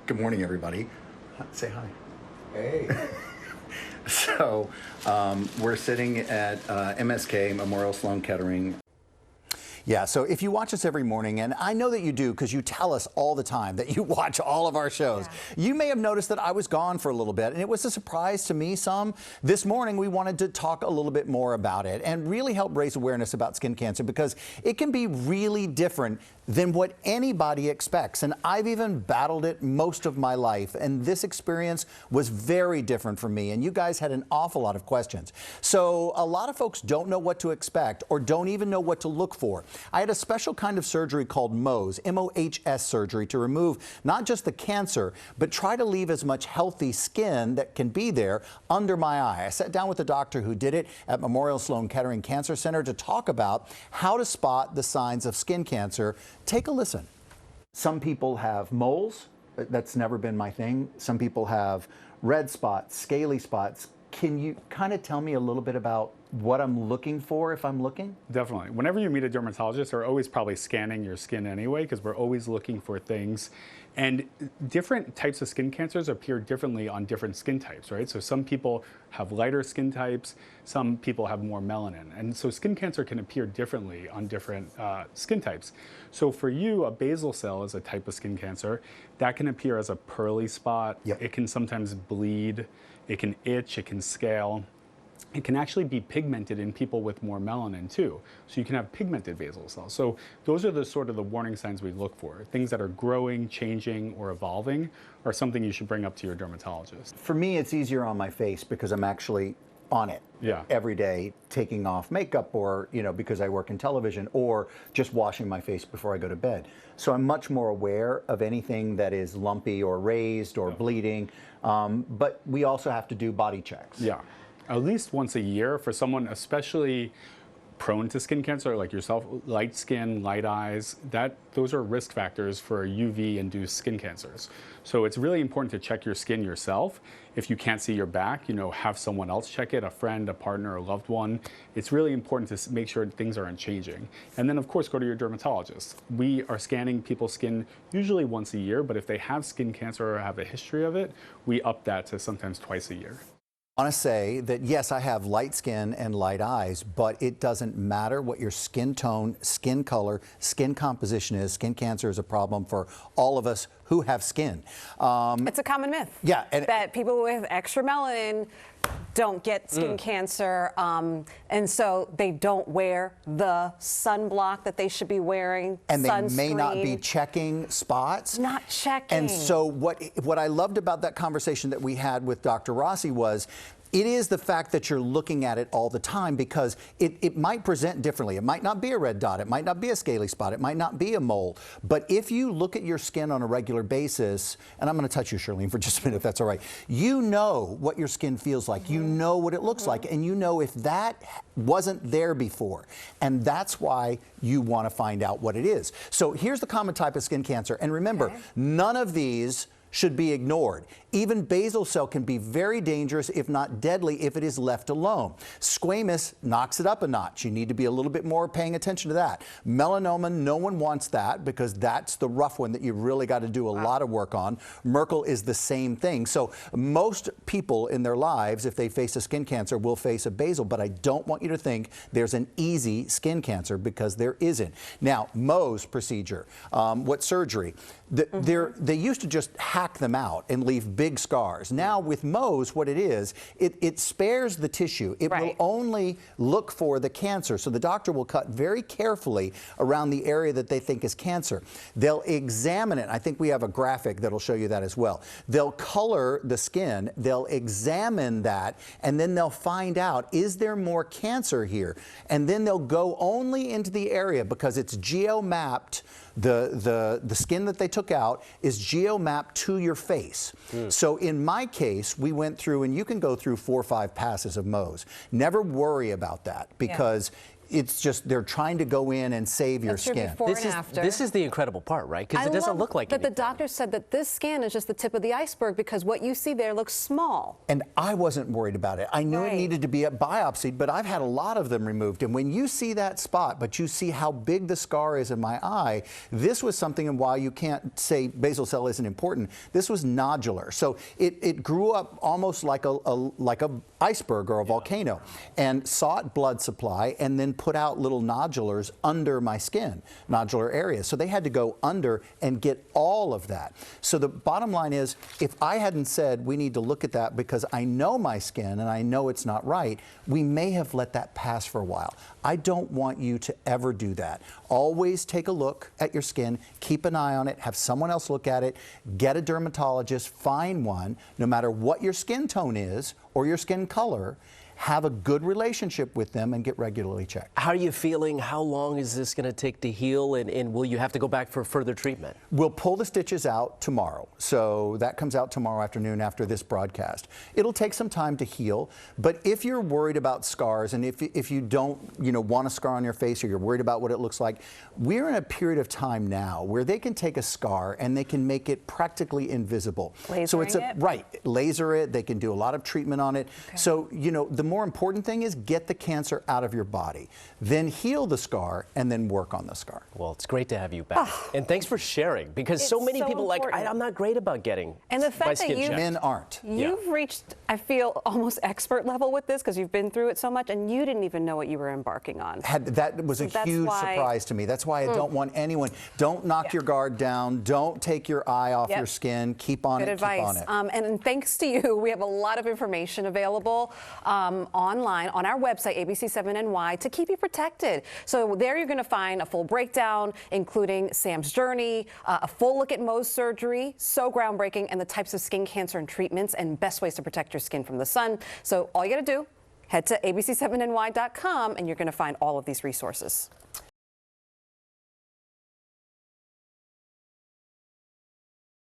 Good morning, everybody. Say hi. Hey. So we're sitting at MSK, Memorial Sloan Kettering. Yeah, so if you watch us every morning, and I know that you do because you tell us all the time that you watch all of our shows, you may have noticed that I was gone for a little bit, and it was a surprise to me some. This morning, we wanted to talk a little bit more about it and really help raise awareness about skin cancer because it can be really different than what anybody expects. And I've even battled it most of my life, and this experience was very different for me, and you guys had an awful lot of questions. So a lot of folks don't know what to expect or don't even know what to look for. I had a special kind of surgery called Mohs, M-O-H-S surgery, to remove not just the cancer, but try to leave as much healthy skin that can be there under my eye. I sat down with the doctor who did it at Memorial Sloan Kettering Cancer Center to talk about how to spot the signs of skin cancer. Take a listen. Some people have moles. That's never been my thing. Some people have red spots, scaly spots. Can you kind of tell me a little bit about what I'm looking for if I'm looking? Definitely. Whenever you meet a dermatologist, they're always probably scanning your skin anyway, because we're always looking for things. And different types of skin cancers appear differently on different skin types, right? So some people have lighter skin types, some people have more melanin. And so skin cancer can appear differently on different skin types. So for you, a basal cell is a type of skin cancer that can appear as a pearly spot. Yep. It can sometimes bleed, it can itch, it can scale. It can actually be pigmented in people with more melanin too. So you can have pigmented basal cells. So those are the sort of the warning signs we look for. Things that are growing, changing, or evolving are something you should bring up to your dermatologist. For me, it's easier on my face because I'm actually on it every day, taking off makeup or, because I work in television, or just washing my face before I go to bed. So I'm much more aware of anything that is lumpy or raised or bleeding. But we also have to do body checks. Yeah. At least once a year for someone especially prone to skin cancer like yourself, light skin, light eyes, those are risk factors for UV-induced skin cancers. So it's really important to check your skin yourself. If you can't see your back, have someone else check it, a friend, a partner, a loved one. It's really important to make sure things aren't changing. And then of course, go to your dermatologist. We are scanning people's skin usually once a year, but if they have skin cancer or have a history of it, we up that to sometimes twice a year. I want to say that yes, I have light skin and light eyes, but it doesn't matter what your skin tone, skin color, skin composition is. Skin cancer is a problem for all of us who have skin. It's a common myth. Yeah, that people with extra melanin don't get skin cancer, and so they don't wear the sunblock that they should be wearing. And they sunscreen. may not be checking spots. Not checking. And so what I loved about that conversation that we had with Dr. Rossi was, it is the fact that you're looking at it all the time because it might present differently. It might not be a red dot. It might not be a scaly spot. It might not be a mole. But if you look at your skin on a regular basis, and I'm going to touch you, Charlene, for just a minute, if that's all right, you know what your skin feels like. You know what it looks like. And you know if that wasn't there before. And that's why you want to find out what it is. So here's the common type of skin cancer. And remember, none of these should be ignored. Even basal cell can be very dangerous, if not deadly, if it is left alone. Squamous knocks it up a notch. You need to be a little bit more paying attention to that. Melanoma, no one wants that because that's the rough one that you've really got to do a lot of work on. Merkel is the same thing. So most people in their lives, if they face a skin cancer, will face a basal, but I don't want you to think there's an easy skin cancer because there isn't. Now, Mohs procedure, what surgery? They used to just hack them out and leave big scars. Now with Mohs, what it is, it spares the tissue. It will only look for the cancer. So the doctor will cut very carefully around the area that they think is cancer. They'll examine it. I think we have a graphic that'll show you that as well. They'll color the skin, they'll examine that, and then they'll find out, is there more cancer here? And then they'll go only into the area because it's geo-mapped. The skin that they took out is geo-mapped to your face. So in my case, we went through, and you can go through 4 or 5 passes of Mohs. Never worry about that because it's just they're trying to go in and save your That's your skin. before and after. This is the incredible part, right? Because I it doesn't love look like that anything. the doctor said that this scan is just the tip of the iceberg because what you see there looks small. And I wasn't worried about it. I knew Right. it needed to be biopsied, but I've had a lot of them removed. And when you see that spot, but you see how big the scar is in my eye, this was something, and while you can't say basal cell isn't important, this was nodular. So it grew up almost like a iceberg or a volcano, and sought blood supply and then put out little nodulars under my skin, nodular areas. So they had to go under and get all of that. So the bottom line is, if I hadn't said we need to look at that because I know my skin and I know it's not right, we may have let that pass for a while. I don't want you to ever do that. Always take a look at your skin, keep an eye on it, have someone else look at it, get a dermatologist, find one, no matter what your skin tone is or your skin color. Have a good relationship with them and get regularly checked. How are you feeling? How long is this going to take to heal? And will you have to go back for further treatment? We'll pull the stitches out tomorrow. So that comes out tomorrow afternoon after this broadcast. It'll take some time to heal, but if you're worried about scars and if you don't want a scar on your face or you're worried about what it looks like, we're in a period of time now where they can take a scar and they can make it practically invisible. So it's laser it, they can do a lot of treatment on it. Okay. So, the more important thing is get the cancer out of your body, then heal the scar, and then work on the scar. Well, it's great to have you back. And thanks for sharing, because so many people are like, I'm not great about getting and the fact my that skin checked. Men aren't. You've reached, I feel, almost expert level with this because you've been through it so much and you didn't even know what you were embarking on. That was a huge surprise to me. That's why I don't want anyone, don't knock your guard down, don't take your eye off your skin, keep on Good it, advice. keep on it. And thanks to you, we have a lot of information available online on our website, ABC7NY, to keep you protected. So there you're going to find a full breakdown, including Sam's journey, a full look at Mohs surgery, so groundbreaking, and the types of skin cancer and treatments and best ways to protect your skin from the sun. So all you got to do, head to abc7ny.com, and you're going to find all of these resources.